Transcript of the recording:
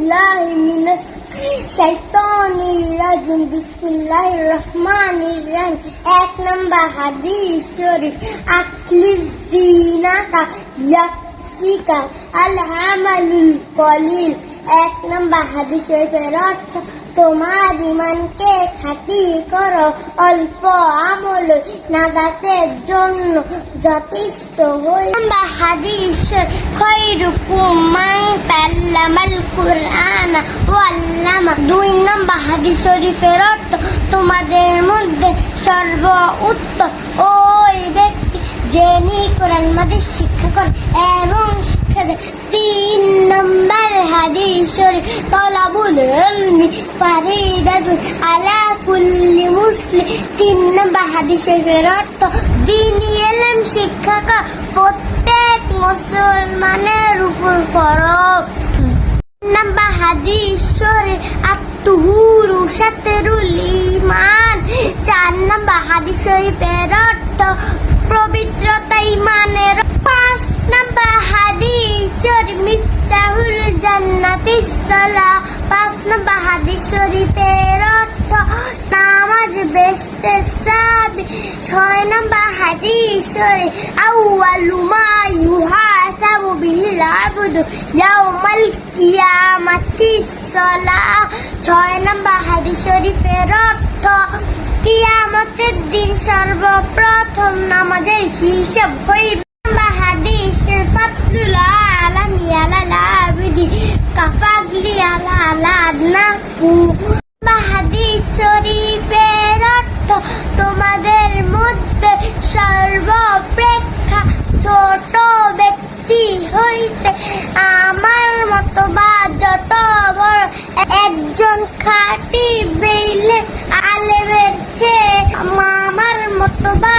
বিল্লাহি মিনাশ শাইতানির রাজিম। বিসমিল্লাহির রহমানির রহিম। 1 নম্বর হাদিস শরীফ, আখলিস দীনাকা ইয়াকফিকা আল আমালুল কলিল। 1 নম্বর হাদিস শরীফের অর্থ, তোমার ইমানকে খাঁটি করো, অল্প আমল নাজাতের জন্য যথেষ্ট হই। নম্বর হাদিস, খৈরুকুম মান তাআল্লামাল কুরআন ওয়া আল্লামা। 2 নম্বর হাদিস শরীফের অর্থ, তোমাদের মধ্যে সর্বোত্তম ওই ব্যক্তি যিনি কোরআন মাজিদ শিক্ষা করে এবং শিক্ষা দেয়। 3 নম্বর হাদিস শরীফ, তালাবুল ইলমি ফারিদাতুন আলা কুল্লি মুসলিম। 3 নম্বর হাদিস শরীফের অর্থ, দ্বীনি ইলম শিক্ষা করা প্রত্যেক মুসলমানের উপর ফরজ। নম্বর হাদিস শরীফ, আত-তুহুরু শাতরুল ঈমান। 4 নম্বর হাদিস শরীফের অর্থ, পবিত্রতা ঈমানের। 5 নম্বর হাদিস শরীফ, মিফতাহুল জান্নাতিস সালাহ। 5 নম্বর হাদিস শরীফের অর্থ, নামাজ বেহেশতের চাবি। 6 নম্বর হাদিস শরীফ, আউয়ালু মা ইউহাসাবু বিহিল আবদু ইয়াউমাল কিয়ামাতিস সালাহ। 6 নম্বর হাদিস শরীফের অর্থ, কিয়ামতের দিন সর্বপ্রথম নামাজের হিসাব হইবে। নম্বর হাদিস, ফাদলুল আলামি আলাল আবিদি কাফাদলি আলা আদনাহু। নম্বর হাদিস শরীফের অর্থ, তোমাদের মধ্যে সর্বাপেক্ষা ছোট ব্যক্তি হইতে আমার মতবা যত বড়, একজন খাঁটি বেইলে আলেমের চেয়ে আমার মতবা